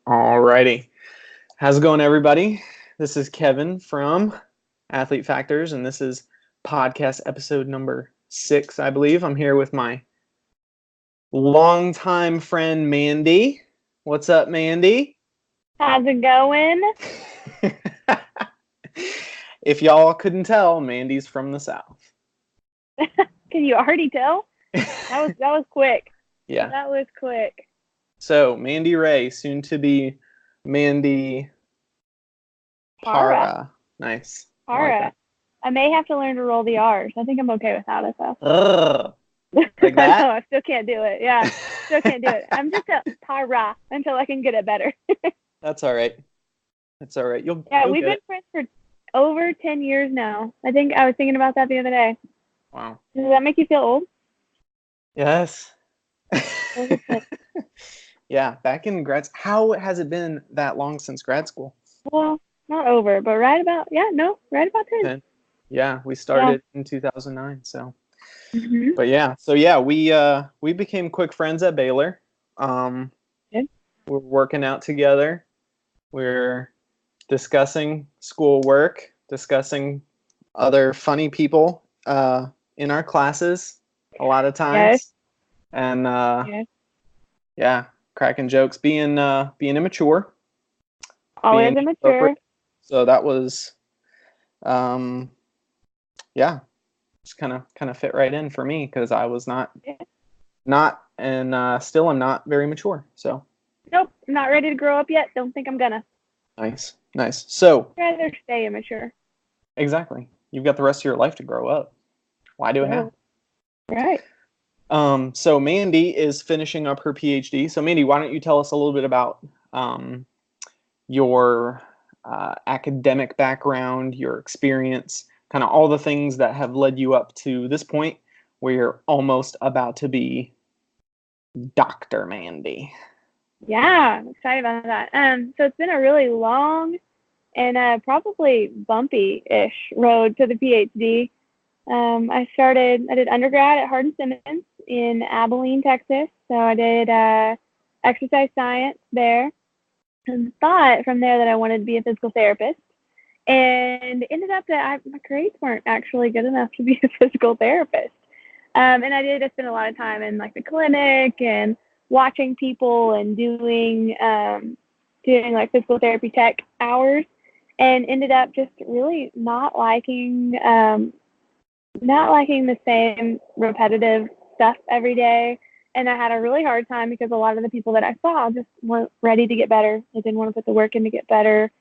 Alrighty. How's it going, everybody? This is Kevin from Athlete Factors, and this is podcast episode number 6, I believe. I'm here with my longtime friend, Mandy. What's up, Mandy? How's it going? If y'all couldn't tell, Mandy's from the South. Can you already tell? That was quick. Yeah. That was quick. So, Mandy Wray, soon to be Mandy Para. Nice. Para. I may have to learn to roll the R's. I think I'm okay without it, though. Ugh. Like that? No, I still can't do it. Yeah, still can't do it. I'm just a para until I can get it better. That's all right. That's all right. You'll we've been friends for over 10 years now. I think I was thinking about that the other day. Wow. Does that make you feel old? Yes. Yeah, back in grad. How has it been that long since grad school? Well, not over, but right about 10. Yeah, we started in 2009. So, Mm-hmm. But yeah, we became quick friends at Baylor. We're working out together. We're discussing schoolwork, discussing other funny people in our classes a lot of times, and cracking jokes, being immature. Always immature. So that was, just kind of fit right in for me because I was not, and still I'm not very mature. So. Nope, I'm not ready to grow up yet. Don't think I'm gonna. Nice. So. I'd rather stay immature. Exactly. You've got the rest of your life to grow up. Why do it now? Right. So Mandy is finishing up her PhD. So Mandy, why don't you tell us a little bit about your academic background, your experience, kind of all the things that have led you up to this point where you're almost about to be Dr. Mandy. Yeah, I'm excited about that. So it's been a really long and probably bumpy-ish road to the PhD. I did undergrad at Hardin-Simmons in Abilene, Texas. So I did exercise science there and thought from there that I wanted to be a physical therapist. And ended up that my grades weren't actually good enough to be a physical therapist. And I spent a lot of time in like the clinic and watching people and doing like physical therapy tech hours, and ended up just really not liking the same repetitive stuff every day. And I had a really hard time because a lot of the people that I saw just weren't ready to get better. They didn't want to put the work in to get better.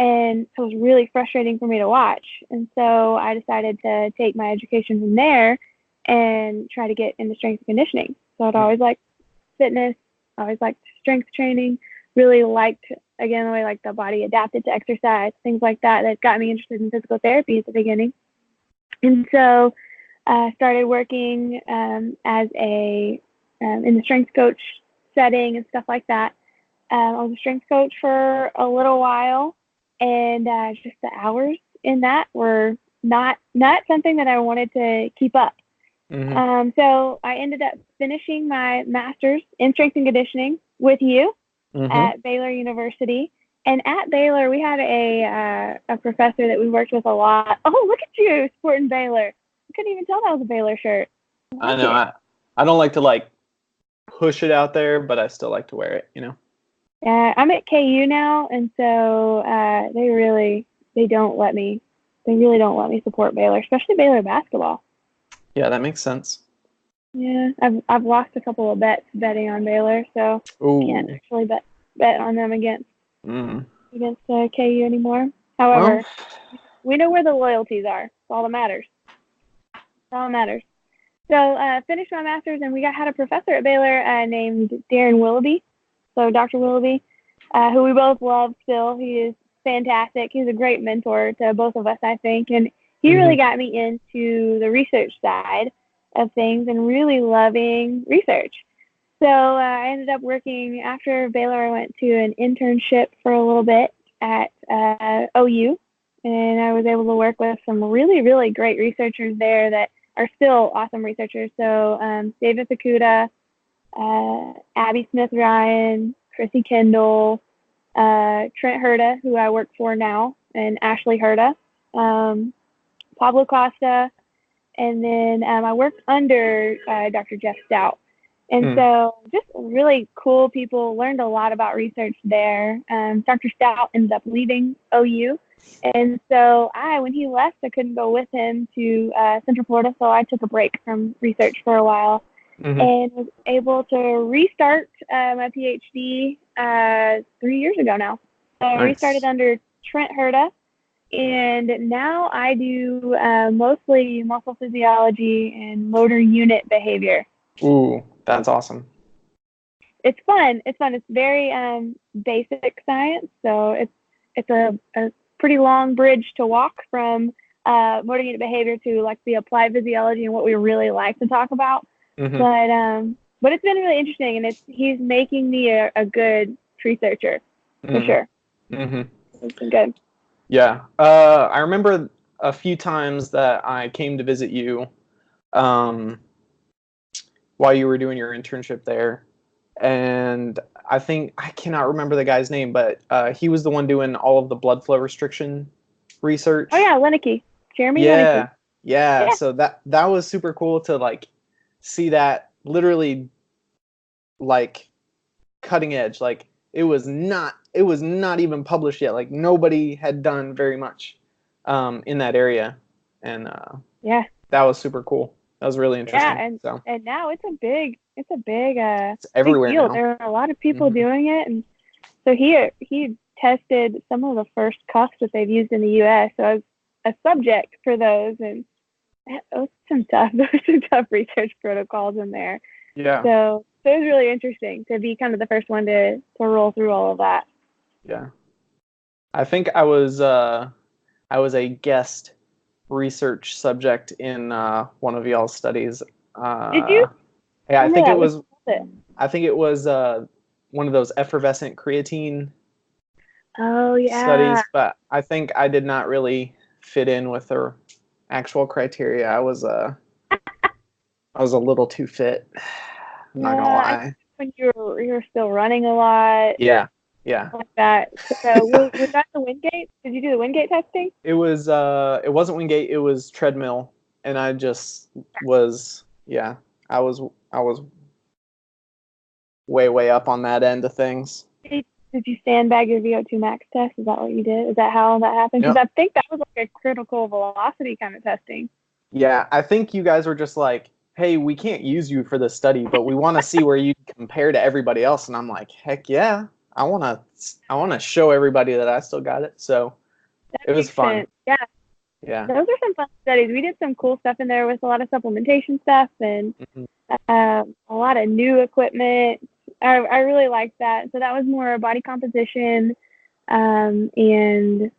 And so it was really frustrating for me to watch. And so I decided to take my education from there and try to get into strength and conditioning. So I'd always liked fitness, always liked strength training, really liked, again, the way like the body adapted to exercise, things like that got me interested in physical therapy at the beginning. And so I started working as in the strength coach setting and stuff like that. I was a strength coach for a little while, and just the hours in that were not something that I wanted to keep up. Mm-hmm. So I ended up finishing my master's in strength and conditioning with you at Baylor University. And at Baylor, we had a professor that we worked with a lot. Oh, look at you sporting Baylor. I couldn't even tell that was a Baylor shirt. I know. I don't like to push it out there, but I still like to wear it, you know? I'm at KU now, and so they really don't let me support Baylor, especially Baylor basketball. Yeah, that makes sense. Yeah, I've lost a couple of bets betting on Baylor, so I can't actually bet on them against KU anymore. However, we know where the loyalties are. That's all that matters. So finished my master's, and we had a professor at Baylor named Darren Willoughby. So Dr. Willoughby, who we both love still. He is fantastic. He's a great mentor to both of us, I think. And he really got me into the research side of things and really loving research. So I ended up working after Baylor. I went to an internship for a little bit at OU, and I was able to work with some really, really great researchers there that are still awesome researchers. So David Fukuda, Abby Smith Ryan, Chrissy Kendall, Trent Herda, who I work for now, and Ashley Herda, Pablo Costa, and then I worked under Dr. Jeff Stout. And so just really cool people, learned a lot about research there. Dr. Stout ended up leaving OU. And so when he left, I couldn't go with him to Central Florida. So I took a break from research for a while and was able to restart my PhD 3 years ago now. So I restarted under Trent Herda. And now I do mostly muscle physiology and motor unit behavior. Ooh, that's awesome. It's fun. It's fun. It's very basic science. So it's a pretty long bridge to walk from motor unit behavior to like the applied physiology and what we really like to talk about. But it's been really interesting, and he's making me a good researcher for sure. It's been good. Yeah. I remember a few times that I came to visit you while you were doing your internship there. And I cannot remember the guy's name, but he was the one doing all of the blood flow restriction research. Oh, yeah, Jeremy Lenicky. Yeah. So that was super cool to like see that literally like cutting edge. Like it was not even published yet. Like nobody had done very much in that area. And that was super cool. That was really interesting. Yeah, and now it's big it's everywhere big deal. now. There are a lot of people doing it, and so he tested some of the first cuffs that they've used in the U.S. So I was a subject for those, and there was some tough research protocols in there. Yeah. So it was really interesting to be kind of the first one to roll through all of that. Yeah. I think I was a guest research subject in one of y'all's studies. Did you? Yeah, I think it was one of those effervescent creatine studies, but I think I did not really fit in with the actual criteria. I was a little too fit. I'm not gonna lie. When you were still running a lot. Yeah. Like that. So was that the Wingate? Did you do the Wingate testing? It was it wasn't Wingate, it was treadmill, and I just was I was way up on that end of things. Did you sandbag your VO2 max test? Is that what you did? Is that how that happened? Because I think that was like a critical velocity kind of testing. Yeah, I think you guys were just like, hey, we can't use you for this study, but we want to see where you compare to everybody else. And I'm like, heck yeah, I want to show everybody that I still got it. So it was fun. Yeah. Yeah. Those are some fun studies. We did some cool stuff in there with a lot of supplementation stuff and a lot of new equipment. I really liked that. So that was more body composition and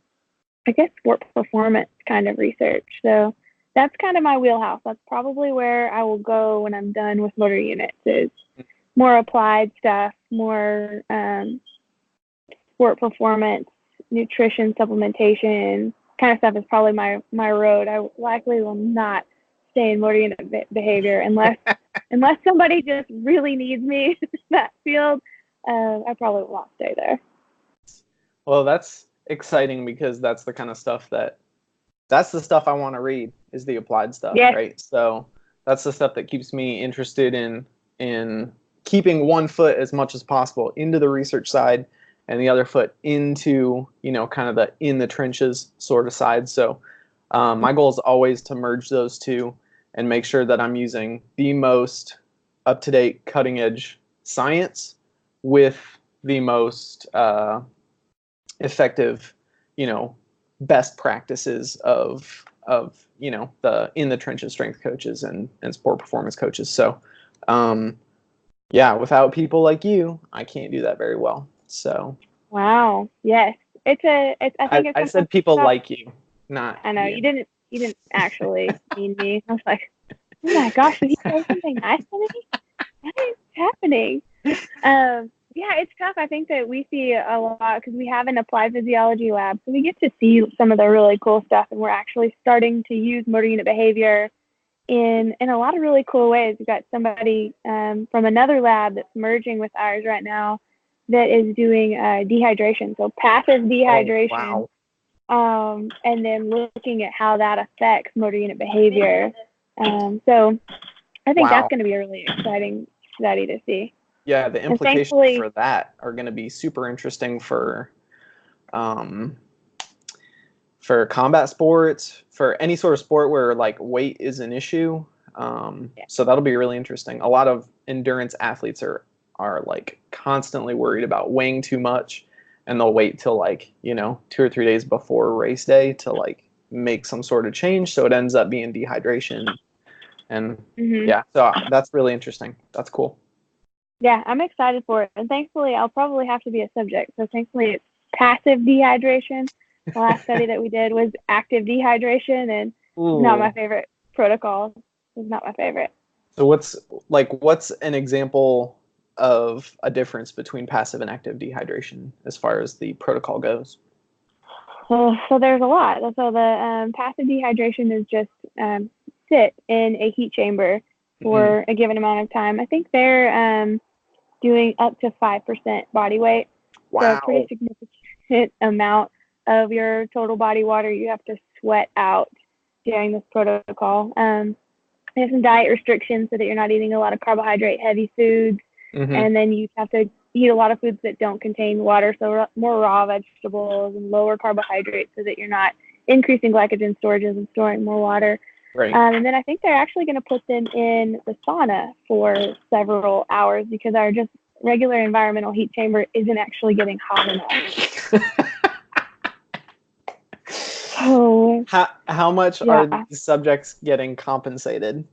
I guess sport performance kind of research. So that's kind of my wheelhouse. That's probably where I will go when I'm done with motor units, is more applied stuff, more sport performance, nutrition, supplementation kind of stuff is probably my road. I likely will not stay in motor unit behavior unless somebody just really needs me in that field. I probably will not stay there. Well, that's exciting because that's the kind of stuff that's the stuff I want to read, is the applied stuff, right? So that's the stuff that keeps me interested in keeping one foot as much as possible into the research side and the other foot into, kind of the in the trenches sort of side. So my goal is always to merge those two and make sure that I'm using the most up-to-date, cutting-edge science with the most effective, best practices of the in the trenches strength coaches and sport performance coaches. So without people like you, I can't do that very well. So wow, yes, I said people like you, not I know you. You didn't actually mean me. I was like, oh my gosh, did he say something nice to me? What is happening? Yeah, it's tough. I think that we see a lot because we have an applied physiology lab, so we get to see some of the really cool stuff, and we're actually starting to use motor unit behavior in a lot of really cool ways. We've got somebody from another lab that's merging with ours right now that is doing dehydration, so passive dehydration. Oh, wow. And then looking at how that affects motor unit behavior. So I think that's going to be a really exciting study to see. Yeah, the implications for that are going to be super interesting for combat sports, for any sort of sport where like weight is an issue. So that'll be really interesting. A lot of endurance athletes are like constantly worried about weighing too much, and they'll wait till like, 2 or 3 days before race day to like make some sort of change. So it ends up being dehydration. And yeah, so that's really interesting. That's cool. Yeah, I'm excited for it. And thankfully, I'll probably have to be a subject. So thankfully, it's passive dehydration. The last study that we did was active dehydration, and not my favorite protocol. It's not my favorite. So what's an example of a difference between passive and active dehydration as far as the protocol goes? So there's a lot. So the passive dehydration is just sit in a heat chamber for a given amount of time. I think they're doing up to 5% body weight. Wow. So a pretty significant amount of your total body water you have to sweat out during this protocol. They have some diet restrictions so that you're not eating a lot of carbohydrate heavy foods. And then you have to eat a lot of foods that don't contain water, so more raw vegetables and lower carbohydrates so that you're not increasing glycogen storages and storing more water. Right. And then I think they're actually going to put them in the sauna for several hours because our just regular environmental heat chamber isn't actually getting hot enough. So, how much are these subjects getting compensated?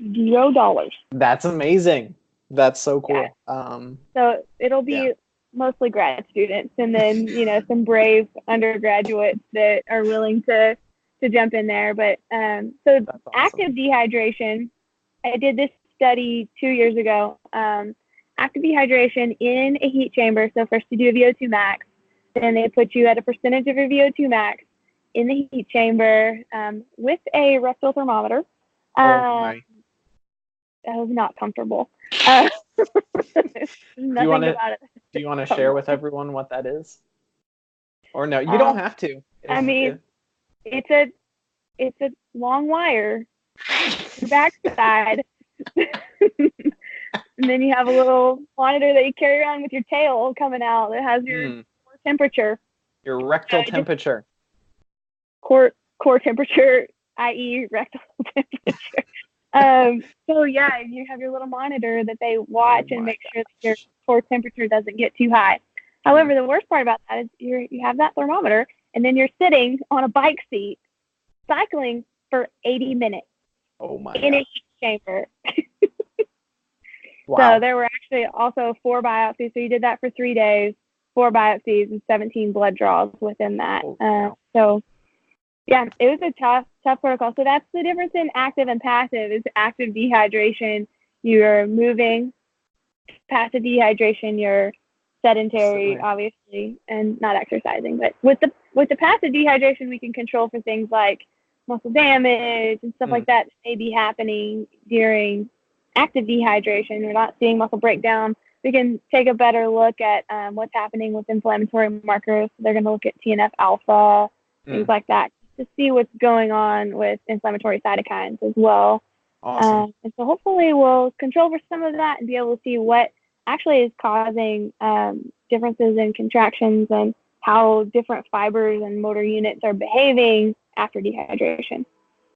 $0. That's amazing. That's so cool. Yeah. So it'll be mostly grad students, and then some brave undergraduates that are willing to jump in there. But so awesome. Active dehydration. I did this study 2 years ago. Active dehydration in a heat chamber. So first you do a VO2 max, then they put you at a percentage of your VO2 max in the heat chamber with a rectal thermometer. That was not comfortable. Do you want to share with everyone what that is? Or no, you don't have to. It's a long wire, the backside, and then you have a little monitor that you carry around with your tail coming out that has your core temperature. Your rectal temperature. Core temperature, i.e. rectal temperature. So yeah, you have your little monitor that they watch and make sure that your core temperature doesn't get too high. However, the worst part about that is you have that thermometer and then you're sitting on a bike seat cycling for 80 minutes in a heat chamber. Wow. So there were actually also 4 biopsies. So you did that for 3 days, 4 biopsies and 17 blood draws within that. So yeah, it was a tough protocol. So that's the difference in active and passive. Is active dehydration, you're moving. Passive dehydration, you're sedentary, obviously, and not exercising. But with the passive dehydration, we can control for things like muscle damage and stuff like that may be happening during active dehydration. We're not seeing muscle breakdown. We can take a better look at what's happening with inflammatory markers. They're going to look at TNF alpha, things like that, to see what's going on with inflammatory cytokines as well. Awesome. And so hopefully we'll control for some of that and be able to see what actually is causing differences in contractions and how different fibers and motor units are behaving after dehydration.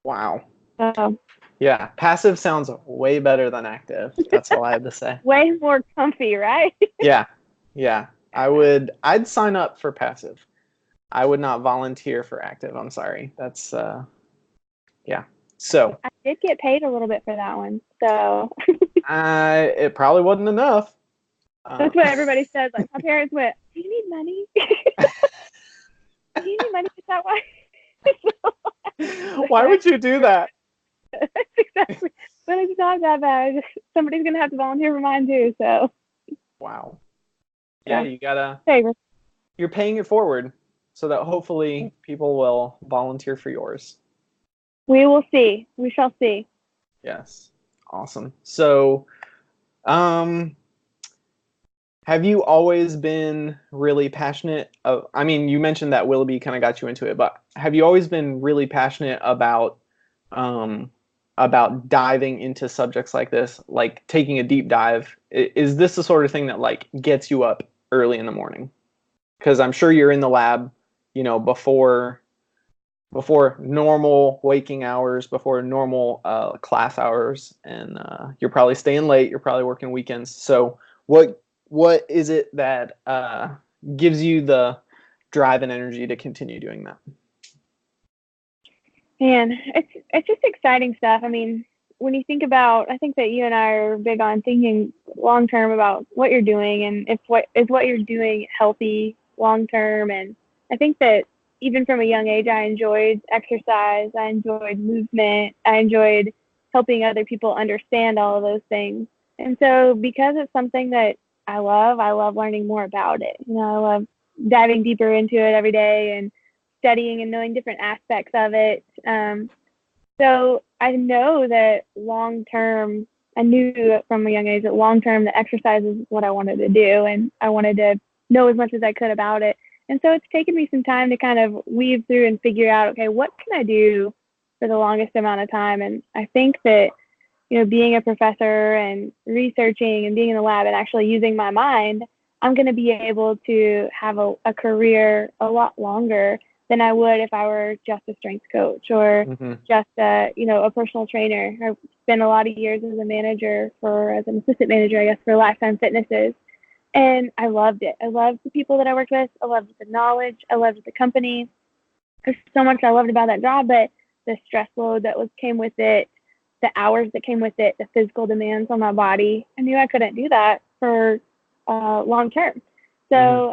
Wow. So, yeah, passive sounds way better than active. That's all I have to say. Way more comfy, right? Yeah. I'd sign up for passive. I would not volunteer for active. I'm sorry. That's yeah. So I did get paid a little bit for that one. So it probably wasn't enough. That's what everybody says. Like my parents went, "Do you need money? Do you need money? Is that why?" Why would you do that? Exactly. But it's not that bad. Somebody's gonna have to volunteer for mine too. So. Wow. Yeah, you gotta. You're paying it forward, so that hopefully people will volunteer for yours. We will see. We shall see. Yes. Awesome. So, Have you always been really passionate I mean, you mentioned that Willoughby kind of got you into it, but have you always been really passionate um, about diving into subjects like this, like taking a deep dive? Is this the sort of thing that like gets you up early in the morning? Because I'm sure you're in the lab, before normal waking hours, before normal class hours, and you're probably staying late. You're probably working weekends. So what is it that gives you the drive and energy to continue doing that? Man, it's just exciting stuff. I mean, when you think about, I think that you and I are big on thinking long term about what you're doing and if what you're doing healthy long term. And I think that even from a young age, I enjoyed exercise, I enjoyed movement, I enjoyed helping other people understand all of those things. And so, because it's something that I love learning more about it. You know, I love diving deeper into it every day and studying and knowing different aspects of it. So I know that long term, I knew from a young age that long term the exercise is what I wanted to do, and I wanted to know as much as I could about it. And so it's taken me some time to kind of weave through and figure out, okay, what can I do for the longest amount of time? And I think that, you know, being a professor and researching and being in the lab and actually using my mind, I'm going to be able to have a career a lot longer than I would if I were just a strength coach or just a personal trainer. I spent a lot of years as a manager as an assistant manager, I guess, for Lifetime Fitnesses. And I loved it. I loved the people that I worked with. I loved the knowledge. I loved the company. There's so much I loved about that job, but the stress load that came with it, the hours that came with it, the physical demands on my body, I knew I couldn't do that for long term. So,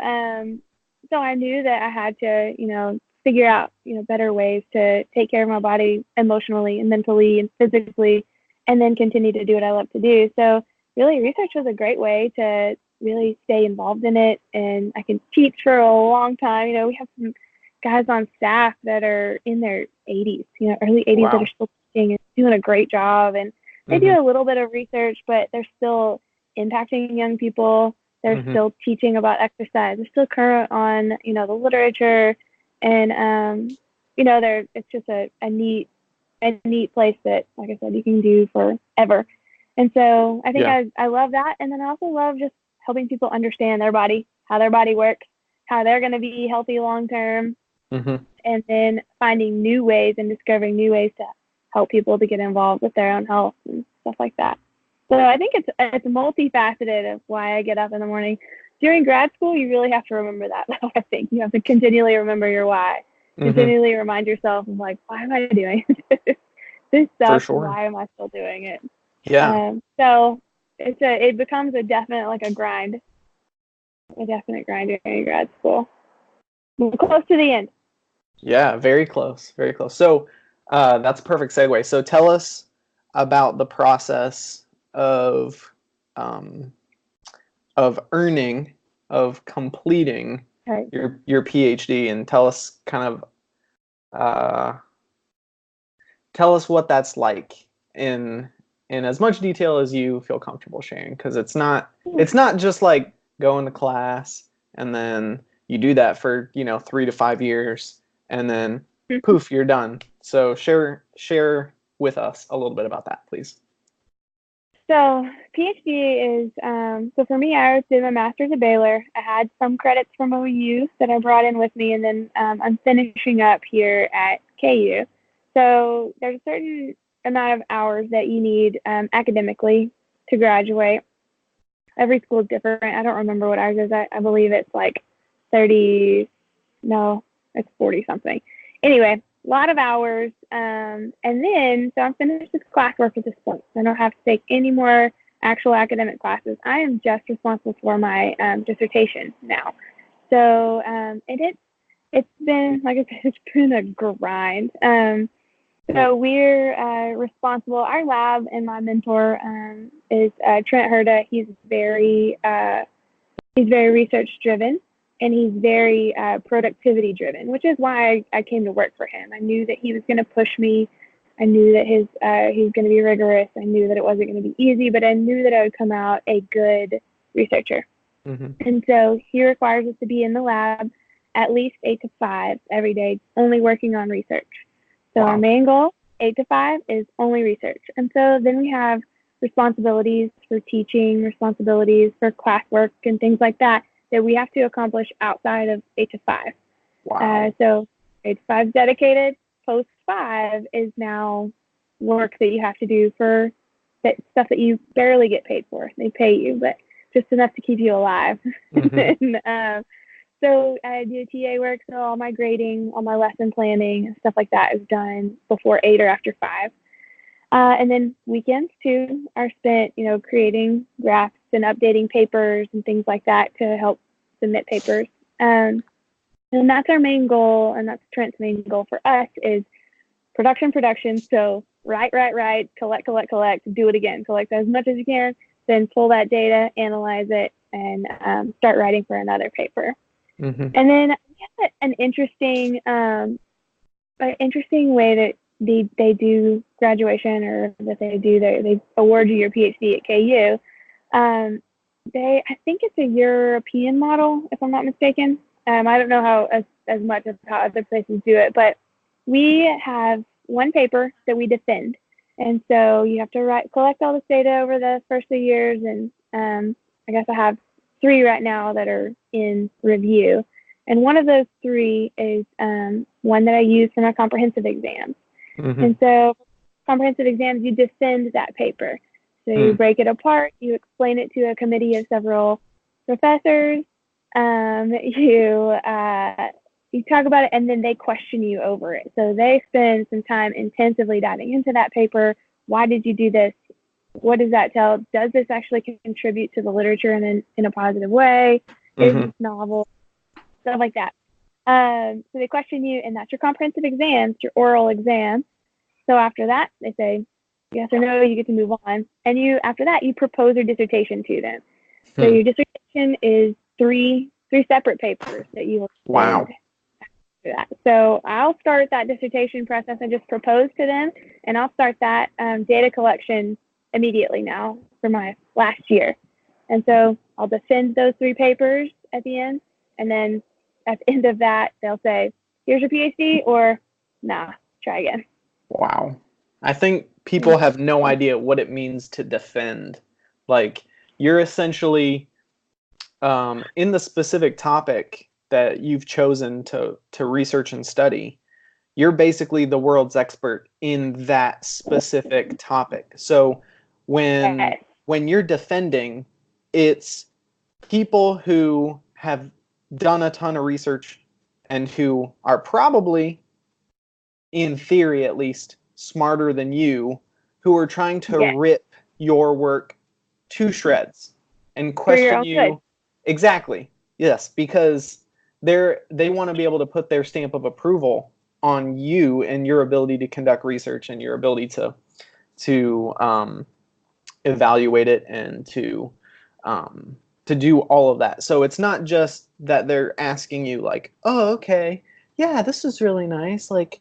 so I knew that I had to, figure out, better ways to take care of my body emotionally and mentally and physically, and then continue to do what I love to do. So really research was a great way to really stay involved in it. And I can teach for a long time. You know, we have some guys on staff that are in their 80s, early 80s. Wow. That are still teaching and doing a great job. And they do a little bit of research, but they're still impacting young people. They're still teaching about exercise. They're still current on, the literature. And, it's just a neat place that, like I said, you can do forever. And so I think I love that. And then I also love just helping people understand their body, how their body works, how they're going to be healthy long term, and then finding new ways and discovering new ways to help people to get involved with their own health and stuff like that. So I think it's multifaceted of why I get up in the morning. During grad school, you really have to remember that. I think you have to continually remember your why, continually remind yourself of like, why am I doing this stuff? Sure. Why am I still doing it? Yeah. So it becomes a definite a grind, a definite grind during grad school. We're close to the end. Yeah, very close, very close. So that's a perfect segue. So tell us about the process of completing your PhD, and tell us tell us what that's like in as much detail as you feel comfortable sharing, because it's not just like going to class and then you do that for 3 to 5 years and then poof, you're done. So share with us a little bit about that, please. So PhD is, so for me, I did my master's at Baylor. I had some credits from OU that I brought in with me, and then I'm finishing up here at KU. So there's a certain amount of hours that you need academically to graduate. Every school is different. I don't remember what ours is. I believe it's like 30, no, it's 40 something. Anyway, a lot of hours. And then, so I'm finished with classwork at this point. I don't have to take any more actual academic classes. I am just responsible for my dissertation now. So, and it's been, like I said, it's been a grind. So we're responsible. Our lab and my mentor is Trent Herda. He's very research driven. And he's very productivity driven, which is why I came to work for him. I knew that he was going to push me. I knew that he was going to be rigorous. I knew that it wasn't going to be easy, but I knew that I would come out a good researcher. Mm-hmm. And so he requires us to be in the lab at least 8 to 5 every day, only working on research. So our main goal, 8 to 5, is only research. And so then we have responsibilities for teaching, responsibilities for classwork and things like that that we have to accomplish outside of 8 to 5. Wow. So 8 to 5 is dedicated. Post 5 is now work that you have to do for stuff that you barely get paid for. They pay you, but just enough to keep you alive. Mm-hmm. and, so I do TA work, so all my grading, all my lesson planning, and stuff like that is done before 8 or after 5. And then weekends too are spent, creating graphs and updating papers and things like that to help submit papers. And that's our main goal, and that's Trent's main goal for us is production. So write, collect, do it again. Collect as much as you can, then pull that data, analyze it, and start writing for another paper. Mm-hmm. And then we have an interesting way that they do graduation, or that they award you your PhD at KU. I think it's a European model, if I'm not mistaken. I don't know how as much as how other places do it, but we have one paper that we defend, and so you have to collect all this data over the first 3 years, and I guess I have 3 right now that are in review, and one of those 3 is one that I use for my comprehensive exams, Mm-hmm. and so comprehensive exams you defend that paper. So you break it apart, you explain it to a committee of several professors, you talk about it, and then they question you over it. So they spend some time intensively diving into that paper. Why did you do this? What does that tell? Does this actually contribute to the literature in a positive way? Is this novel? Stuff like that. So they question you, and that's your comprehensive exam, it's your oral exam. So after that, they say yes or no, you get to move on. And after that, you propose your dissertation to them. So your dissertation is three separate papers that you will Wow. send after that. So I'll start that dissertation process and just propose to them, and I'll start that data collection immediately now for my last year. And so I'll defend those 3 papers at the end, and then at the end of that, they'll say, here's your PhD, or nah, try again. Wow. I think people have no idea what it means to defend. Like, you're essentially in the specific topic that you've chosen to research and study, you're basically the world's expert in that specific topic. So when you're defending, it's people who have done a ton of research and who are probably, in theory at least, smarter than you, who are trying to rip your work to shreds and question you. Good. Exactly. Yes, because they want to be able to put their stamp of approval on you and your ability to conduct research and your ability to evaluate it and to do all of that. So it's not just that they're asking you like, oh, okay, yeah, this is really nice. Like,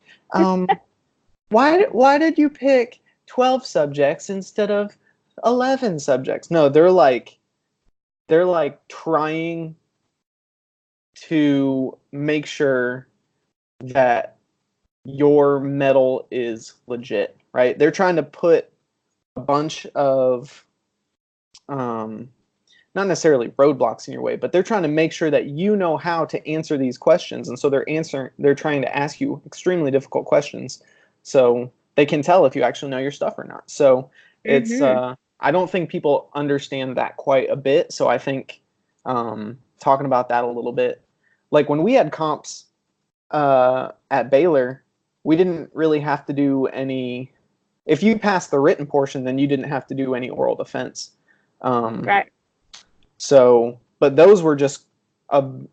why did you pick 12 subjects instead of 11 subjects? No, they're like trying to make sure that your medal is legit, right? They're trying to put a bunch of not necessarily roadblocks in your way, but they're trying to make sure that you know how to answer these questions. And so they're trying to ask you extremely difficult questions so they can tell if you actually know your stuff or not. So it's I don't think people understand that quite a bit. So I think talking about that a little bit, like when we had comps at Baylor, we didn't really have to do any. If you passed the written portion, then you didn't have to do any oral defense. Right. So, but those were just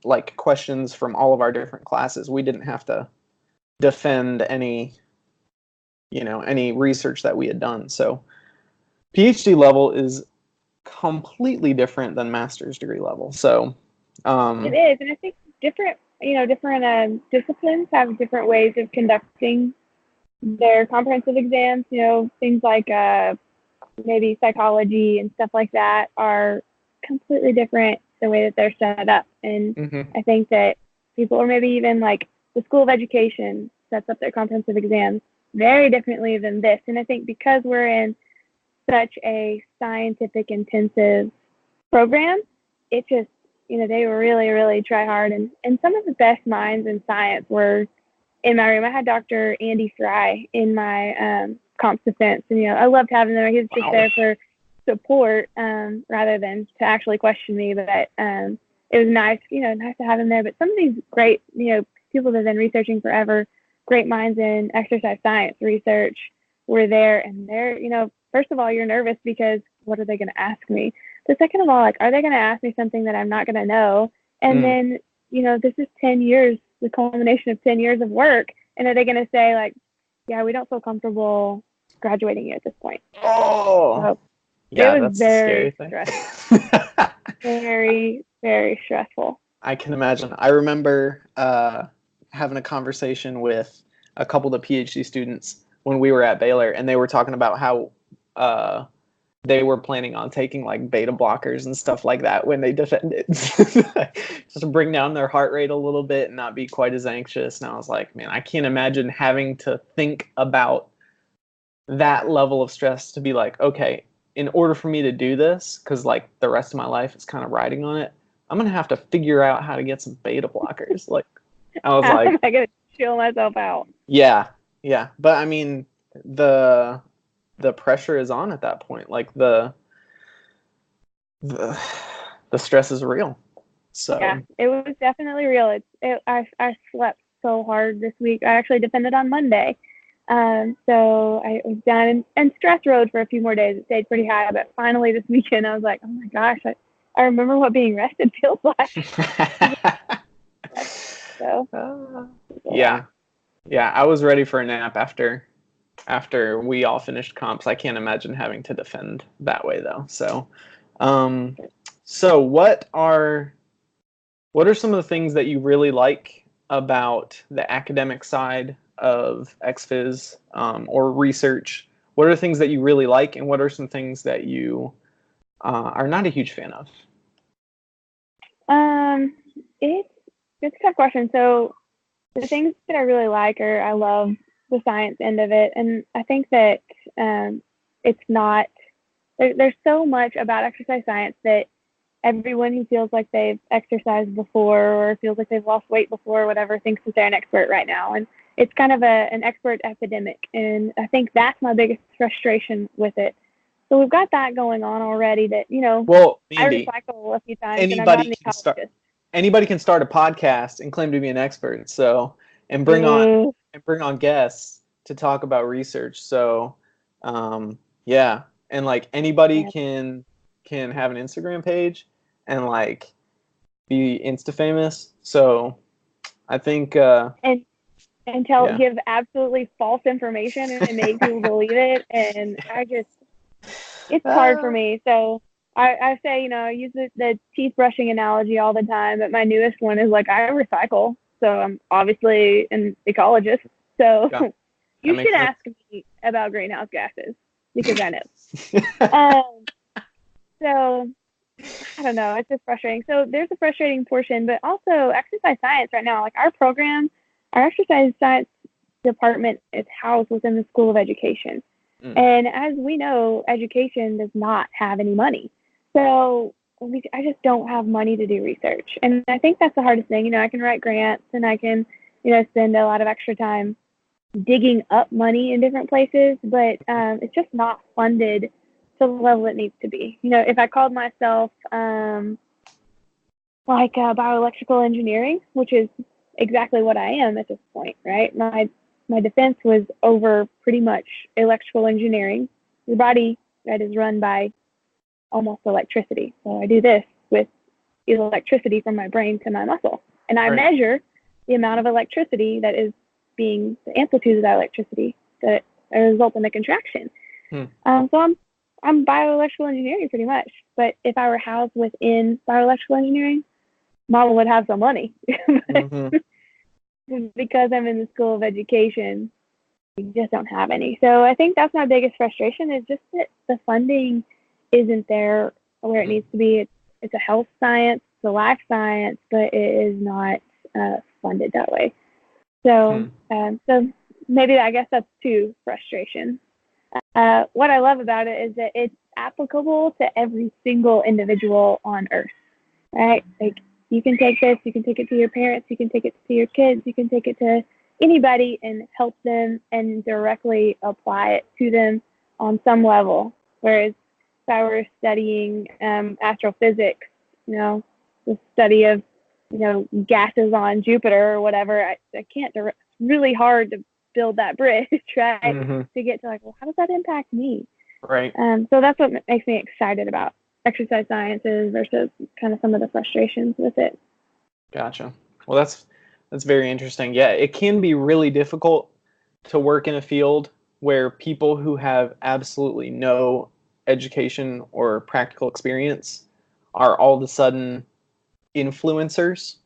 like questions from all of our different classes. We didn't have to defend any research that we had done. So PhD level is completely different than master's degree level. So it is, and I think different disciplines have different ways of conducting their comprehensive exams. Things like maybe psychology and stuff like that are completely different the way that they're set up. And Mm-hmm. I think that people, or maybe even like the School of Education sets up their comprehensive exams very differently than this. And I think because we're in such a scientific intensive program, it just, they really, really try hard. And some of the best minds in science were in my room. I had Dr. Andy Fry in my comp defense, and I loved having him there. He was just there for support rather than to actually question me. But it was nice, nice to have him there. But some of these great, people that have been researching forever, great minds in exercise science research were there, and they're, first of all, you're nervous because what are they going to ask me? But second of all, like, are they going to ask me something that I'm not going to know? And then, this is 10 years, the culmination of 10 years of work. And are they going to say, like, yeah, we don't feel comfortable graduating you at this point? Oh, so yeah, it was that's very a scary stressful. thing. Very, very stressful. I can imagine. I remember having a conversation with a couple of the PhD students when we were at Baylor, and they were talking about how they were planning on taking like beta blockers and stuff like that when they defended, just to bring down their heart rate a little bit and not be quite as anxious. And I was like, man, I can't imagine having to think about that level of stress to be like, okay, in order for me to do this, because like the rest of my life is kind of riding on it, I'm gonna have to figure out how to get some beta blockers. Like, I was How like, am I going to chill myself out? yeah. But I mean, the pressure is on at that point. Like the stress is real. So yeah, it was definitely real. I slept so hard this week. I actually defended on Monday. So I was done and stress rode for a few more days. It stayed pretty high, but finally this weekend I was like, oh my gosh, I remember what being rested feels like. So yeah, I was ready for a nap after we all finished comps. I can't imagine having to defend that way though. So so what are some of the things that you really like about the academic side of XPhys or research? What are the things that you really like, and what are some things that you are not a huge fan of? It's a tough question. So the things that I really like are, I love the science end of it, and I think that it's not there's so much about exercise science that everyone who feels like they've exercised before or feels like they've lost weight before or whatever thinks that they're an expert right now. And it's kind of an expert epidemic. And I think that's my biggest frustration with it. So we've got that going on already that, Well, I Mandy, recycle a few times and I'm not an ecologist. Anybody can start a podcast and claim to be an expert. So, and bring on guests to talk about research. So, yeah. And like anybody can have an Instagram page and like be Insta famous. So I think give absolutely false information and make people believe it. And it's hard for me. So I say, I use the teeth brushing analogy all the time, but my newest one is like, I recycle. So I'm obviously an ecologist. So you should ask me about greenhouse gases because I know. So I don't know. It's just frustrating. So there's a frustrating portion, but also exercise science right now, like our program, our exercise science department is housed within the School of Education. And as we know, education does not have any money. So I just don't have money to do research. And I think that's the hardest thing. I can write grants and I can, spend a lot of extra time digging up money in different places, but it's just not funded to the level it needs to be. If I called myself bioelectrical engineering, which is exactly what I am at this point, right? My defense was over pretty much electrical engineering. Your body, that is run by almost electricity. So I do this with electricity from my brain to my muscle. And I measure the amount of electricity that is being, the amplitude of that electricity that results in the contraction. So I'm bioelectrical engineering pretty much. But if I were housed within bioelectrical engineering, Mama would have some money. Because I'm in the School of Education, we just don't have any. So I think that's my biggest frustration is just that the funding isn't there where it needs to be. it's a health science, it's a life science, but it is not funded that way. So, so maybe I guess that's two frustrations. What I love about it is that it's applicable to every single individual on Earth, right? Like you can take this, you can take it to your parents, you can take it to your kids, you can take it to anybody and help them and directly apply it to them on some level. Whereas if I were studying astrophysics, the study of, gases on Jupiter or whatever, I can't, it's really hard to build that bridge, right? Mm-hmm. To get to well, how does that impact me? Right. So that's what makes me excited about exercise sciences versus kind of some of the frustrations with it. Gotcha. Well, that's very interesting. Yeah, it can be really difficult to work in a field where people who have absolutely no education or practical experience are all of a sudden influencers,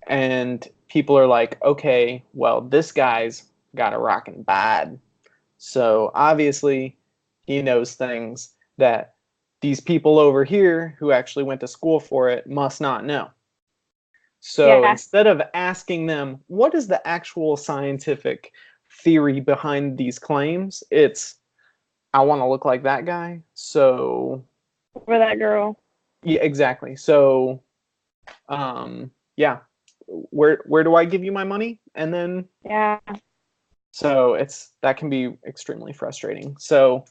and people are like, okay, well, this guy's got a rockin' bod, so obviously he knows things that these people over here who actually went to school for it must not know. So instead of asking them, what is the actual scientific theory behind these claims, it's, I want to look like that guy. So, or that girl. Yeah, exactly. So, yeah, where do I give you my money? And then, so that can be extremely frustrating. So,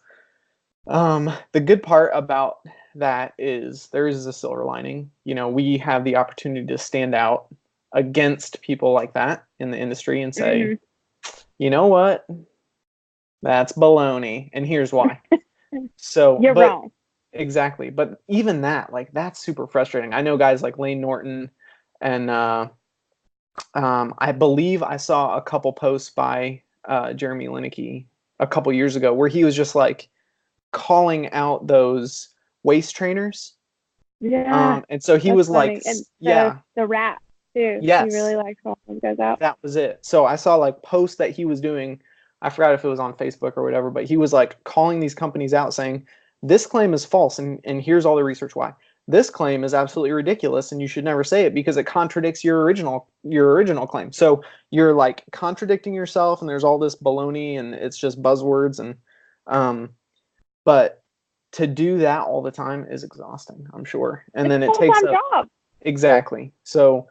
the good part about that is there is a silver lining. We have the opportunity to stand out against people like that in the industry and say, you know what? That's baloney. And here's why. So you're wrong. Exactly. But even that, that's super frustrating. I know guys like Lane Norton, and I believe I saw a couple posts by Jeremy Lineker a couple years ago where he was just calling out those waist trainers. Yeah. And so he was funny. And yeah. The rap too. Yes. He really likes when it goes out. That was it. So I saw posts that he was doing. I forgot if it was on Facebook or whatever, but he was calling these companies out saying, this claim is false, and here's all the research why. This claim is absolutely ridiculous, and you should never say it because it contradicts your original claim. So you're contradicting yourself, and there's all this baloney, and it's just buzzwords, and but to do that all the time is exhausting, I'm sure. And then it takes a job. Exactly. So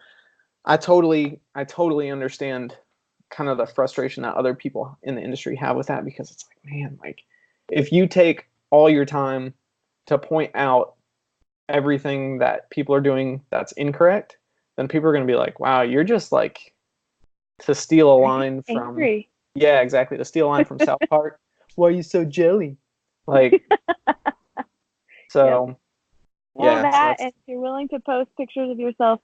I totally understand kind of the frustration that other people in the industry have with that, because it's man, if you take all your time to point out everything that people are doing that's incorrect, then people are going to be like, wow, you're just to steal a line from angry. Yeah, exactly, to steal a line from South Park. Why are you so jelly? So yep. Well, yeah, and if you're willing to post pictures of yourself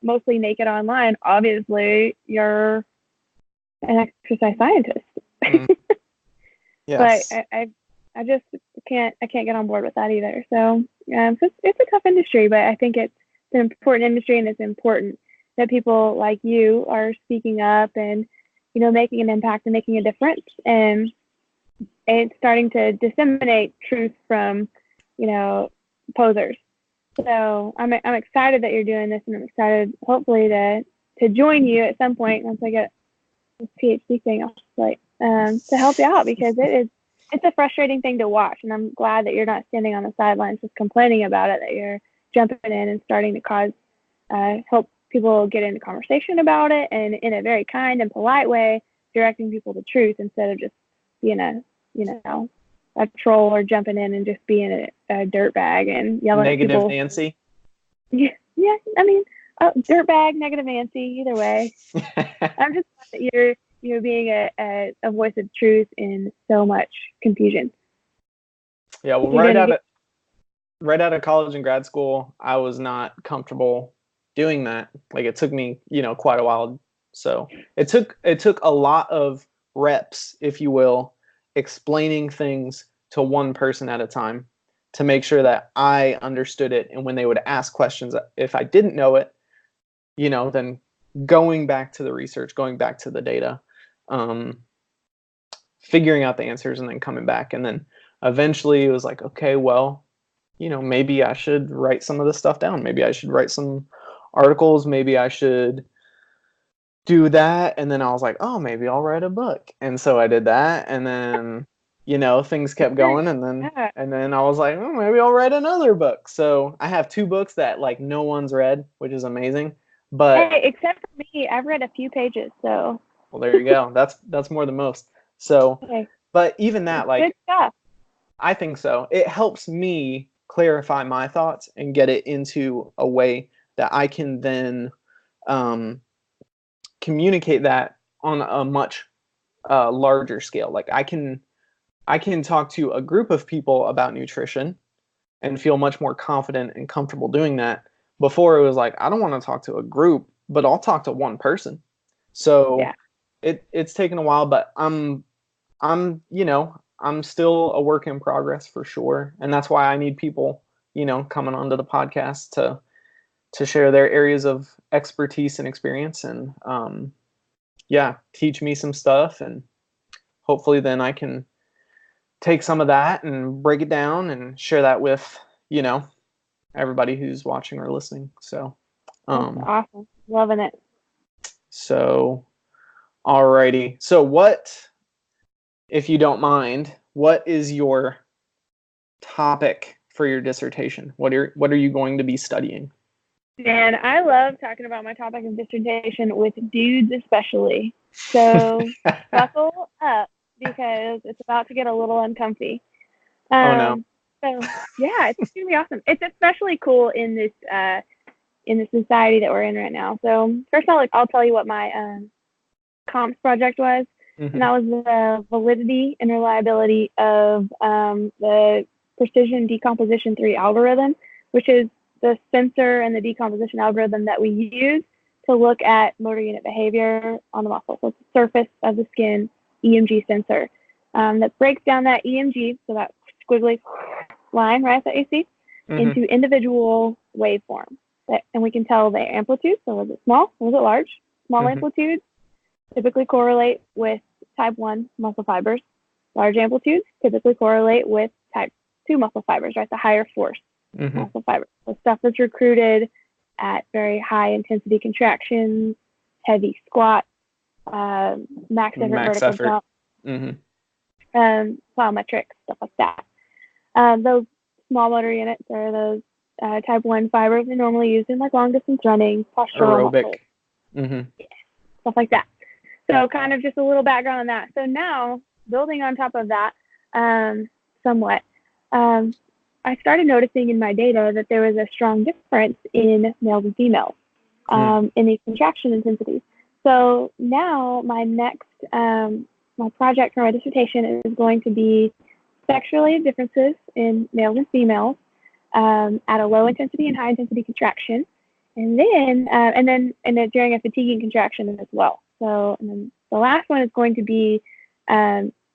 mostly naked online, obviously you're an exercise scientist. Yes. But I just can't get on board with that either. So it's a tough industry, but I think it's an important industry, and it's important that people like you are speaking up and making an impact and making a difference, and it's starting to disseminate truth from posers. So I'm excited that you're doing this, and I'm excited hopefully to join you at some point once I get this PhD thing off the plate, to help you out, because it's a frustrating thing to watch, and I'm glad that you're not standing on the sidelines just complaining about it, that you're jumping in and starting to help people get into conversation about it, and in a very kind and polite way, directing people to truth instead of just being a troll or jumping in and just being a dirtbag and yelling negative at people. Nancy. Yeah, I mean, dirtbag, negative Nancy, either way. I'm just glad that you're being a voice of truth in so much confusion. Yeah, well, right out of college and grad school, I was not comfortable doing that. It took me, quite a while. So it took a lot of reps, if you will, explaining things to one person at a time to make sure that I understood it. And when they would ask questions, if I didn't know it, then going back to the research, going back to the data, figuring out the answers, and then coming back. And then eventually it was okay, well, maybe I should write some of this stuff down. Maybe I should write some articles. Maybe I should do that. And then I was like, oh, maybe I'll write a book. And so I did that. And then, things kept going. And then I was like, oh, maybe I'll write another book. So I have 2 books that like no one's read, which is amazing. But hey, except for me, I've read a few pages. So well, there you go. That's more than most. So, okay. But even that, like, Good stuff. I think so. It helps me clarify my thoughts and get it into a way that I can then communicate that on a much larger scale. Like I can talk to a group of people about nutrition and feel much more confident and comfortable doing that. Before it was like, I don't want to talk to a group, but I'll talk to one person. So Yeah. it's taken a while, but I'm still a work in progress for sure. And that's why I need people, coming onto the podcast to share their areas of expertise and experience and teach me some stuff. And hopefully then I can take some of that and break it down and share that with, everybody who's watching or listening. So That's awesome. Loving it. So alrighty. So what, if you don't mind, what is your topic for your dissertation? What are you going to be studying? Man, I love talking about my topic of dissertation with dudes especially. So buckle up because it's about to get a little uncomfy. Oh no. So yeah, it's gonna be awesome. It's especially cool in this society that we're in right now. So first I'll tell you what my comps project was. Mm-hmm. And that was the validity and reliability of the precision decomposition 3 algorithm, which is the sensor and the decomposition algorithm that we use to look at motor unit behavior on the muscle. So it's the surface of the skin EMG sensor that breaks down that EMG, so that squiggly line, right, that you see, into individual waveforms. And we can tell the amplitude, so was it small, was it large? Small amplitudes typically correlate with type 1 muscle fibers. Large amplitudes typically correlate with type 2 muscle fibers, right, the higher force muscle fibers. So stuff that's recruited at very high intensity contractions, heavy squats, max vertical jump, plyometrics, stuff like that. Those small motor units are those type 1 fibers are normally used in like long distance running, postural aerobic, stuff like that. So kind of just a little background on that. So now, building on top of that, somewhat, I started noticing in my data that there was a strong difference in males and females in these contraction intensities. So now my next, my project for my dissertation is going to be sex-related differences in males and females at a low intensity and high intensity contraction, and then during a fatiguing contraction as well. So, and then the last one is going to be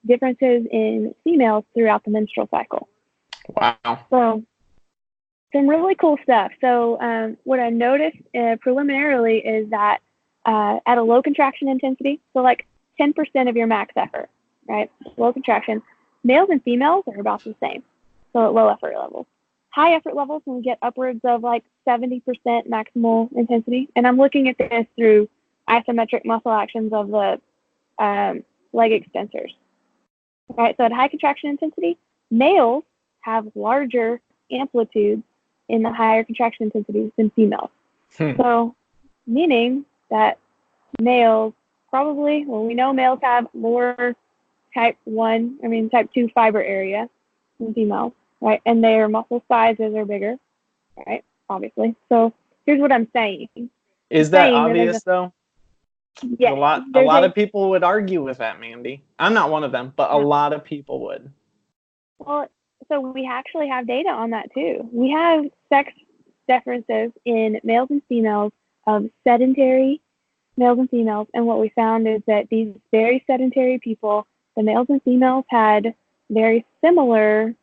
differences in females throughout the menstrual cycle. Wow. So, some really cool stuff. So, what I noticed preliminarily is that at a low contraction intensity, so like 10% of your max effort, right? Low contraction, males and females are about the same. So, at low effort levels. High effort levels, when we get upwards of like 70% maximal intensity, and I'm looking at this through isometric muscle actions of the leg extensors. Right, so at high contraction intensity, males have larger amplitudes in the higher contraction intensities than females. So, meaning that males probably, well, we know males have more type 2 fiber area than females, right? And their muscle sizes are bigger, right? Obviously. So, here's what I'm saying. Is that obvious, though? Yeah, a lot of people would argue with that, Mandy. I'm not one of them, but a lot of people would. Well, so we actually have data on that too. We have sex differences in males and females of sedentary males and females, and what we found is that these very sedentary people, the males and females, had very similar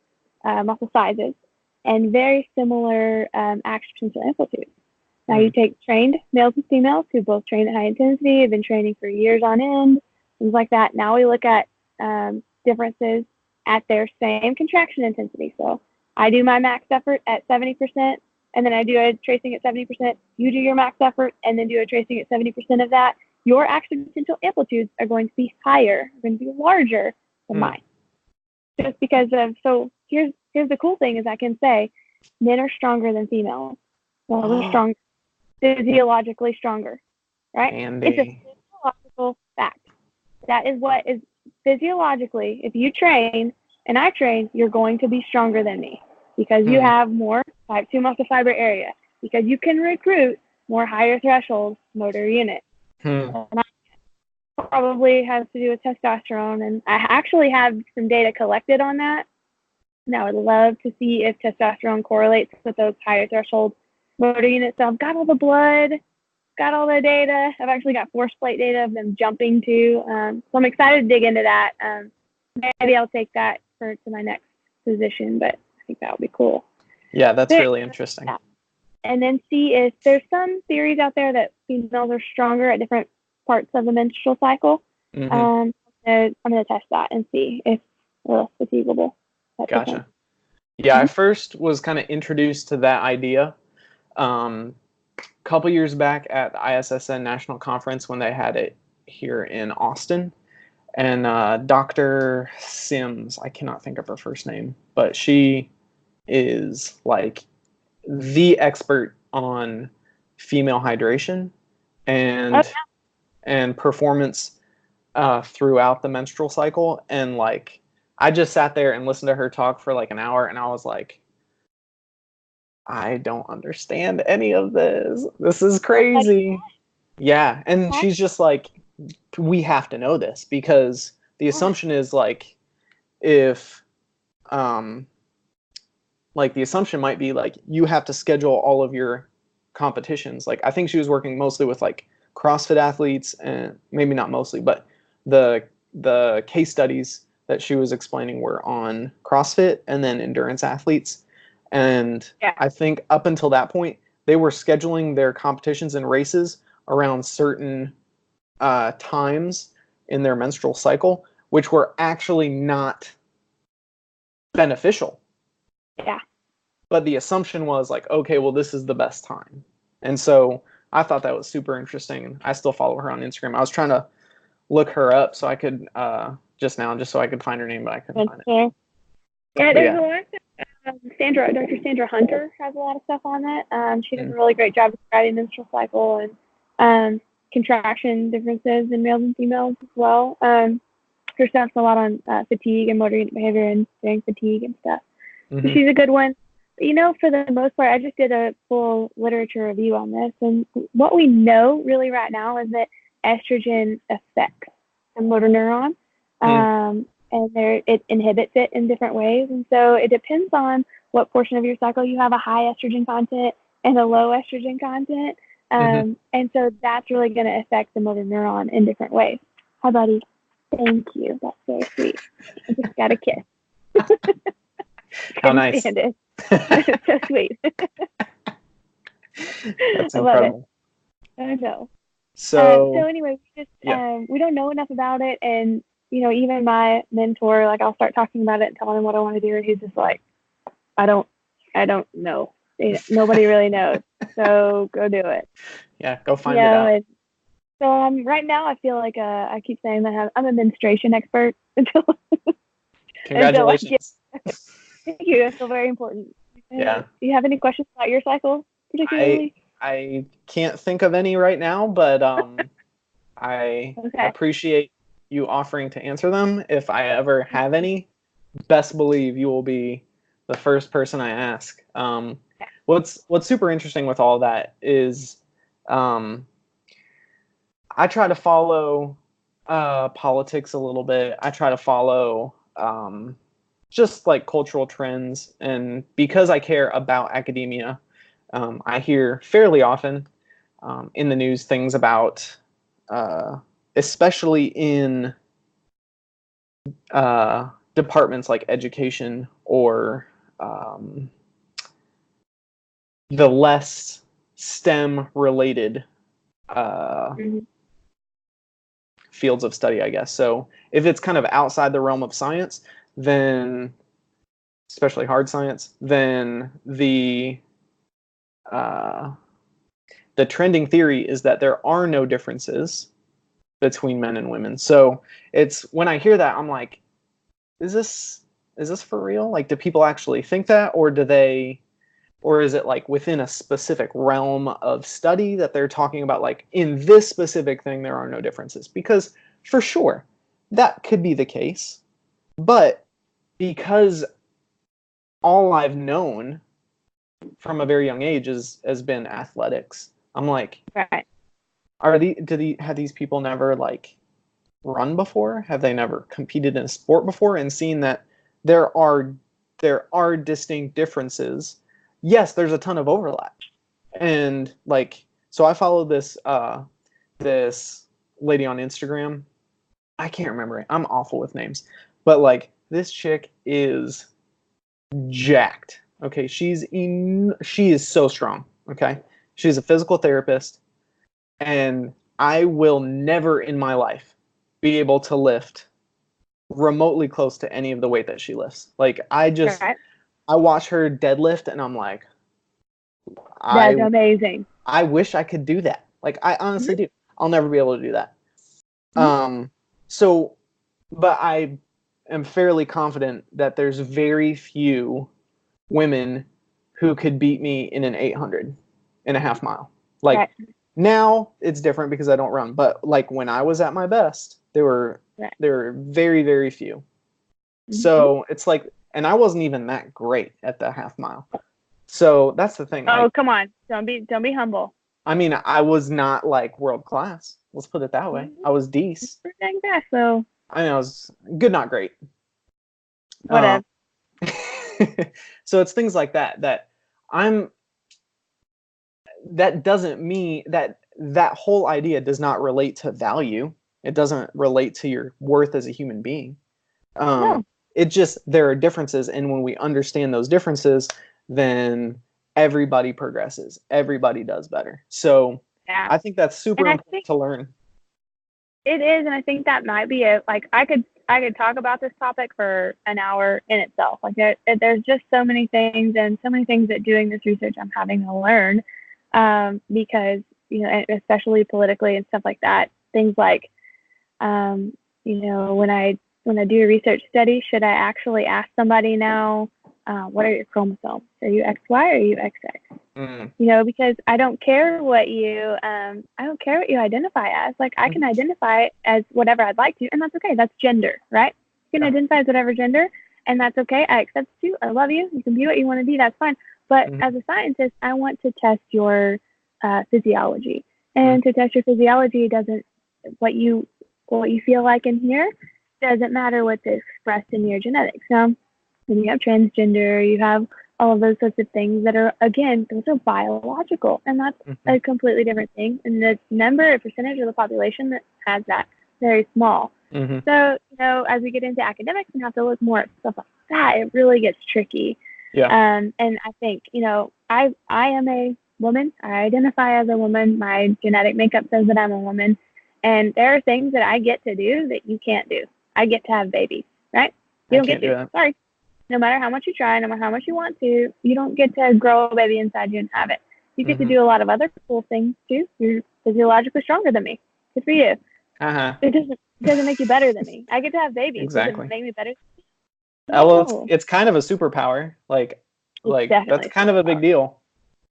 muscle sizes and very similar action potential amplitudes. Now you take trained males and females who both train at high intensity, have been training for years on end, things like that. Now we look at differences at their same contraction intensity. So I do my max effort at 70%, and then I do a tracing at 70%. You do your max effort, and then do a tracing at 70% of that. Your accidental amplitudes are going to be higher, are going to be larger than mine. Just because of, so here's the cool thing is I can say men are stronger than females. Well, we're strong, physiologically stronger, right? Andy. It's a physiological fact. That is what is physiologically, if you train and I train, you're going to be stronger than me because you have more type 2 muscle fiber area, because you can recruit more higher threshold motor unit. And probably has to do with testosterone, and I actually have some data collected on that, and I would love to see if testosterone correlates with those higher threshold motor units. So I've got all the blood, got all the data. I've actually got force plate data of them jumping too. So I'm excited to dig into that. Maybe I'll take that to my next position, but I think that would be cool. Yeah, that's really interesting. And then see if there's some theories out there that females are stronger at different parts of the menstrual cycle. I'm going to test that and see if it's achievable. Gotcha. Yeah, I first was kind of introduced to that idea a couple years back at the ISSN National Conference when they had it here in Austin. And Dr. Sims, I cannot think of her first name, but she is like the expert on female hydration and performance throughout the menstrual cycle. And like, I just sat there and listened to her talk for like an hour, and I was like, I don't understand any of this. This is crazy. Yeah. And she's just like, we have to know this, because the assumption is like, if like the assumption might be like you have to schedule all of your competitions. Like I think she was working mostly with like CrossFit athletes, and maybe not mostly, but the case studies that she was explaining were on CrossFit and then endurance athletes. And I think up until that point, they were scheduling their competitions and races around certain times in their menstrual cycle, which were actually not beneficial. Yeah. But the assumption was like, okay, well, this is the best time. And so I thought that was super interesting. I still follow her on Instagram. I was trying to look her up so I could just so I could find her name, but I couldn't find it. Yeah, there's a lot of Dr. Sandra Hunter has a lot of stuff on that. She does a really great job describing menstrual cycle and contraction differences in males and females as well. Her stuff's a lot on fatigue and motor unit behavior and during fatigue and stuff. So she's a good one. But, you know, for the most part, I just did a full literature review on this, and what we know really right now is that estrogen affects the motor neuron, and it inhibits it in different ways. And so it depends on what portion of your cycle you have a high estrogen content and a low estrogen content. And so that's really going to affect the motor neuron in different ways. Hi, buddy. Thank you. That's very sweet. I just got a kiss. How nice. It's so sweet. That's incredible. I know. So anyway, we don't know enough about it, and you know, even my mentor, like I'll start talking about it and telling him what I want to do, and he's just like, I don't know. Nobody really knows, so go do it. Yeah, go find it out. So right now, I feel like I keep saying that I'm a menstruation expert. Congratulations. Thank you. I feel very important. Yeah. Do you have any questions about your cycle, particularly? I can't think of any right now, but I appreciate you offering to answer them. If I ever have any, best believe you will be the first person I ask. What's super interesting with all that is I try to follow politics a little bit. I try to follow just like cultural trends, and because I care about academia, I hear fairly often in the news things about, especially in departments like education or the less STEM related fields of study, I guess. So if it's kind of outside the realm of science, then especially hard science, then the trending theory is that there are no differences between men and women. So it's when I hear that, I'm like, is this for real? Like, do people actually think that, or is it like within a specific realm of study that they're talking about, like in this specific thing there are no differences? Because for sure that could be the case, but because all I've known from a very young age has been athletics, I'm like, right. Have these people never like run before? Have they never competed in a sport before and seen that there are distinct differences? Yes, there's a ton of overlap. And like, so I follow this this lady on Instagram. I can't remember it. I'm awful with names. But like, this chick is jacked. Okay, she is so strong. Okay, she's a physical therapist, and I will never in my life be able to lift remotely close to any of the weight that she lifts. Like, I watch her deadlift and I'm like, that's amazing. I wish I could do that. Like, I honestly do. I'll never be able to do that. But I am fairly confident that there's very few women who could beat me in an 800 in a half mile. Like, now it's different because I don't run, but like when I was at my best, there were very, very few. So it's like, and I wasn't even that great at the half mile. So that's the thing. Oh, come on. Don't be humble. I mean, I was not like world class. Let's put it that way. I was decent. So I mean, I was good, not great. Whatever. So it's things like that that doesn't mean that whole idea does not relate to value. It doesn't relate to your worth as a human being. No. It just, there are differences, and when we understand those differences, then everybody progresses. Everybody does better. So I think that's super important to learn. It is, and I think that might be it. Like, I could talk about this topic for an hour in itself. Like, there's just so many things that doing this research I'm having to learn, because, you know, especially politically and stuff like that. Things like, you know, when I do a research study, should I actually ask somebody now, what are your chromosomes? Are you XY or are you XX? You know, because I don't care what you identify as. Like, I can identify as whatever I'd like to, and that's okay. That's gender, right? You can identify as whatever gender, and that's okay. I accept you. I love you. You can be what you want to be. That's fine. But as a scientist, I want to test your physiology, and to test your physiology doesn't what you feel like in here doesn't matter what's expressed in your genetics. So when you have transgender, you have all of those sorts of things that are, again, those are biological, and that's a completely different thing. And the percentage of the population that has that, very small. So, you know, as we get into academics and have to look more at stuff like that, it really gets tricky. And I think, you know, I am a woman. I identify as a woman. My genetic makeup says that I'm a woman. And there are things that I get to do that you can't do. I get to have babies, right? You don't get to. Sorry. No matter how much you try, no matter how much you want to, you don't get to grow a baby inside you and have it. You get to do a lot of other cool things too. You're physiologically stronger than me. Good for you. It doesn't make you better than me. I get to have babies. Exactly. Does it make me better? No. Well, it's kind of a superpower. Like that's kind of a big deal.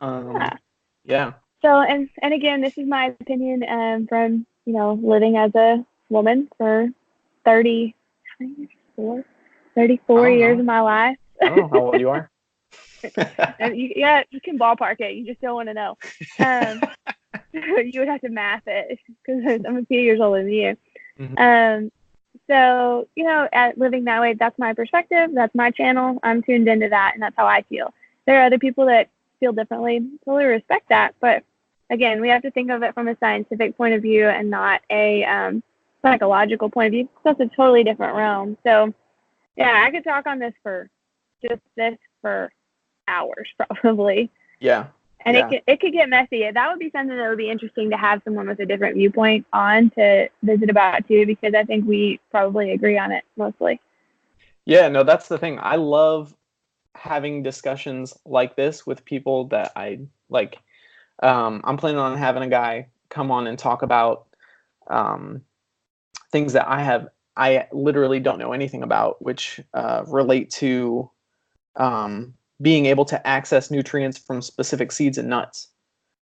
Yeah. So, and again, this is my opinion from, you know, living as a woman for 34 years of my life. I don't know how old you are. You can ballpark it. You just don't want to know. You would have to math it because I'm a few years older than you. So, you know, living that way, that's my perspective. That's my channel. I'm tuned into that, and that's how I feel. There are other people that feel differently. Totally respect that. But again, we have to think of it from a scientific point of view and not a psychological point of view. That's a totally different realm. So, yeah, I could talk on this for hours, probably. Yeah. And it could get messy. That would be something that would be interesting to have someone with a different viewpoint on to visit about too, because I think we probably agree on it mostly. Yeah, no, that's the thing. I love having discussions like this with people that I like. I'm planning on having a guy come on and talk about things that I literally don't know anything about, which relate to being able to access nutrients from specific seeds and nuts.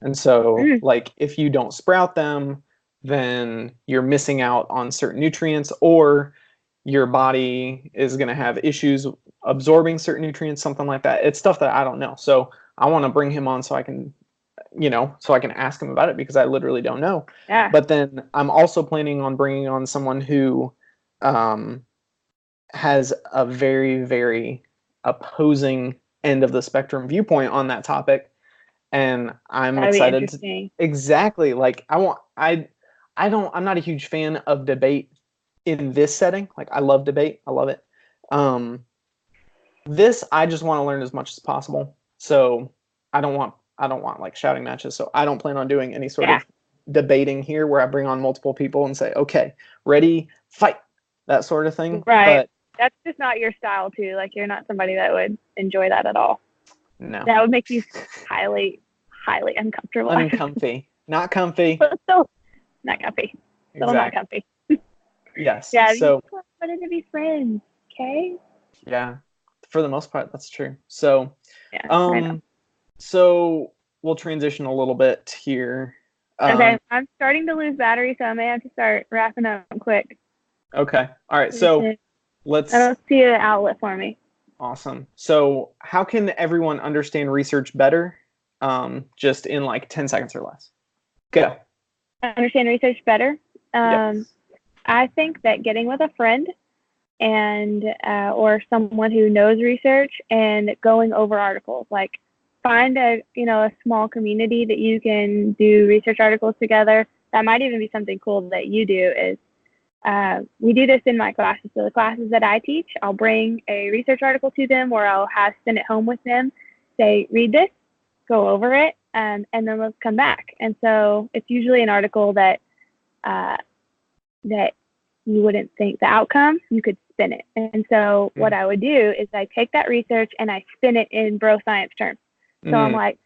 And so, like, if you don't sprout them, then you're missing out on certain nutrients, or your body is going to have issues absorbing certain nutrients, something like that. It's stuff that I don't know. So I want to bring him on so I can, so I can ask him about it, because I literally don't know. Yeah. But then I'm also planning on bringing on someone who has a very, very opposing end of the spectrum viewpoint on that topic. And I'm excited to, exactly, like I'm not a huge fan of debate in this setting. Like, I love debate. I love it. This, I just want to learn as much as possible. So I don't want like shouting matches. So I don't plan on doing any sort of debating here where I bring on multiple people and say, okay, ready, fight, that sort of thing. Right. But that's just not your style too. Like, you're not somebody that would enjoy that at all. No. That would make you highly, highly uncomfortable. Uncomfy. Not comfy. Still not comfy. Still not comfy. Yes. Yeah, so, you just wanted to be friends, okay? Yeah. For the most part, that's true. So, yeah, so we'll transition a little bit here. Okay, I'm starting to lose battery, so I may have to start wrapping up quick. Okay. All right. So I don't see an outlet for me. Awesome. So how can everyone understand research better? Just in like 10 seconds or less. Go. Understand research better? Yes. I think that getting with a friend and or someone who knows research and going over articles, like find a small community that you can do research articles together. That might even be something cool that you do. Is we do this in my classes. So the classes that I teach, I'll bring a research article to them, or I'll send it home with them, say, read this, go over it, and then let's come back. And so it's usually an article that that you wouldn't think the outcome, you could spin it. And so what I would do is I take that research and I spin it in bro science terms. So I'm like,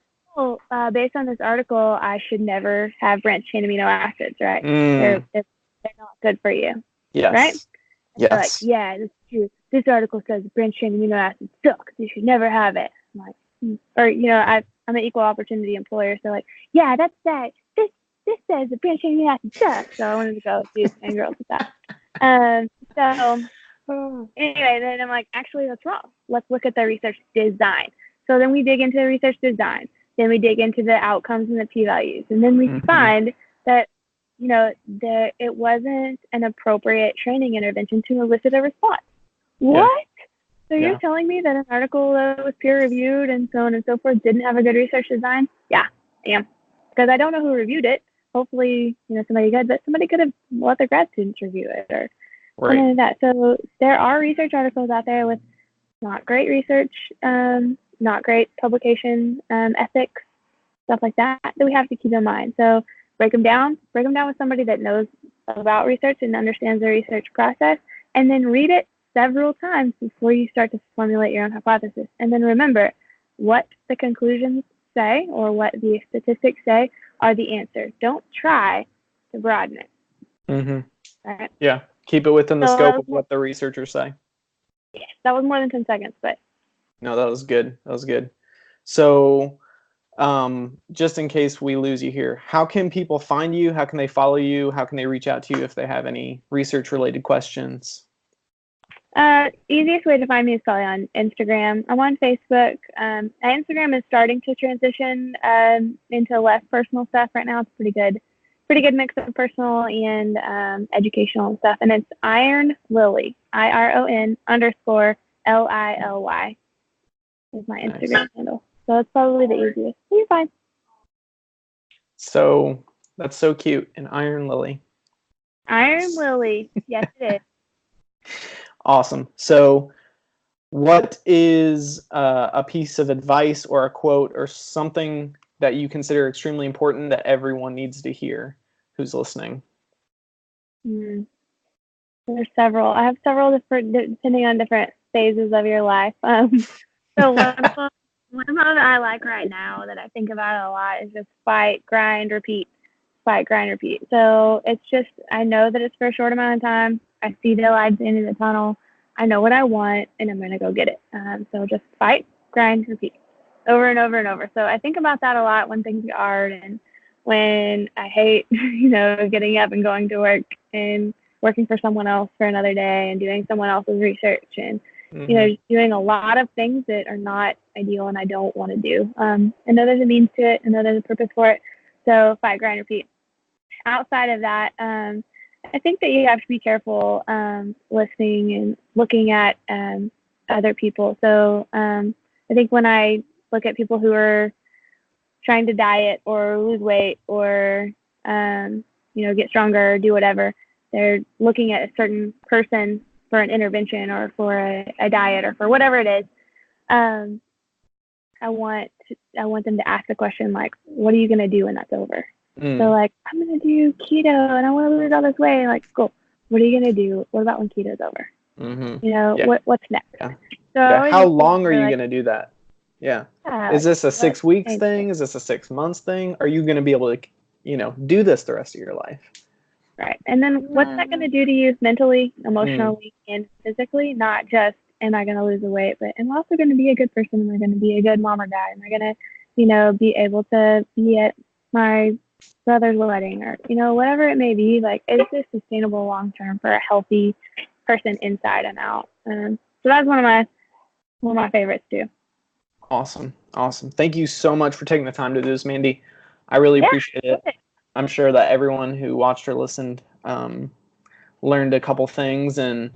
based on this article, I should never have branched chain amino acids, right? They're not good for you, yes. right? Yes. They're like, yeah, this is true. This article says branched chain amino acids suck. You should never have it. I'm like, or I'm an equal opportunity employer, so like, yeah, that's that. This says the branched chain amino acids suck. So I wanted to go dudes and girls with that. So anyway, then I'm like, actually, that's wrong. Let's look at the research design. So then we dig into the research design. Then we dig into the outcomes and the p-values. And then we find that, that it wasn't an appropriate training intervention to elicit a response. What? So you're telling me that an article that was peer-reviewed and so on and so forth didn't have a good research design? Yeah, I am. Because I don't know who reviewed it. Hopefully, somebody good, but somebody could have let their grad students review it or something like that. So there are research articles out there with not great research, not great publication ethics, stuff like that we have to keep in mind. So break them down with somebody that knows about research and understands the research process, and then read it several times before you start to formulate your own hypothesis. And then remember, what the conclusions say or what the statistics say are the answer. Don't try to broaden it. Right? Yeah. Keep it within the scope of what the researchers say. Yeah, that was more than 10 seconds, but. No, that was good. That was good. So, just in case we lose you here, how can people find you? How can they follow you? How can they reach out to you if they have any research-related questions? Easiest way to find me is probably on Instagram. I'm on Facebook. Instagram is starting to transition into less personal stuff right now. It's pretty good mix of personal and educational stuff. And it's Iron Lily, IRON_LILY is my Instagram handle. So it's probably the easiest. You're fine. So that's so cute. An Iron Lily. Iron Lily. Yes, it is. Awesome. So what is a piece of advice or a quote or something that you consider extremely important that everyone needs to hear who's listening? There's several. I have several different, depending on different phases of your life. So one of them that I like right now that I think about a lot is just fight, grind, repeat. Fight, grind, repeat. So it's just, I know that it's for a short amount of time. I see the light at the end of the tunnel. I know what I want, and I'm going to go get it. So just fight, grind, repeat over and over and over. So I think about that a lot when things get hard and when I hate, getting up and going to work and working for someone else for another day and doing someone else's research and, doing a lot of things that are not ideal and I don't want to do. I know there's a means to it. I know there's a purpose for it. So fight, grind, repeat. Outside of that, I think that you have to be careful listening and looking at other people. So I think when I look at people who are trying to diet or lose weight or get stronger or do whatever, they're looking at a certain person for an intervention or for a diet or for whatever it is. I want them to ask the question like, what are you going to do when that's over? So like, I'm going to do keto and I want to lose all this weight. Like, cool. What are you going to do? What about when keto's over? What's next? Yeah. So how long are you going to do that? Yeah. Is this a 6 weeks thing? Is this a 6 months thing? Are you going to be able to, do this the rest of your life? Right. And then what's that going to do to you mentally, emotionally, and physically? Not just, am I going to lose the weight, but am I also going to be a good person? Am I going to be a good mom or dad? Am I going to, be able to be at my brother's wedding or, whatever it may be? Like, is this sustainable long term for a healthy person inside and out? So that's one of my favorites too. Awesome. Thank you so much for taking the time to do this, Mandy. I really appreciate it. I'm sure that everyone who watched or listened learned a couple things and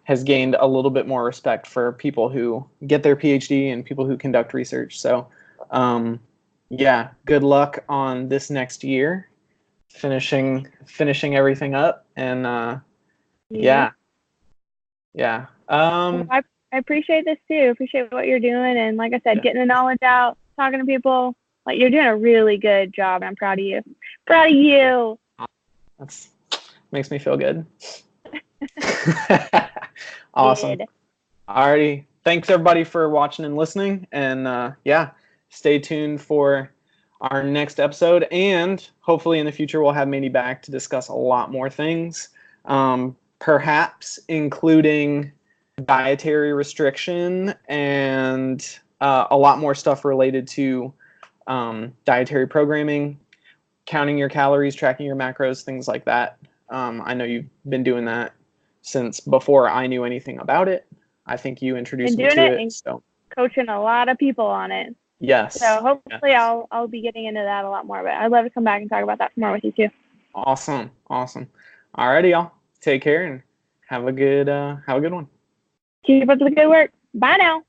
has gained a little bit more respect for people who get their PhD and people who conduct research. So, good luck on this next year, finishing everything up, and I appreciate this too. Appreciate what you're doing, and like I said, getting the knowledge out, talking to people. Like, you're doing a really good job. I'm proud of you. Proud of you. That's makes me feel good. Awesome. Alrighty. Thanks everybody for watching and listening. And stay tuned for our next episode. And hopefully in the future we'll have Mandy back to discuss a lot more things. Perhaps including dietary restriction and a lot more stuff related to dietary programming, counting your calories, tracking your macros, things like that. I know you've been doing that since before I knew anything about it. I think you introduced me to it. So coaching a lot of people on it. Yes. So hopefully I'll be getting into that a lot more. But I'd love to come back and talk about that some more with you too. Awesome. Alrighty, y'all. Take care and have a good one. Keep up the good work. Bye now.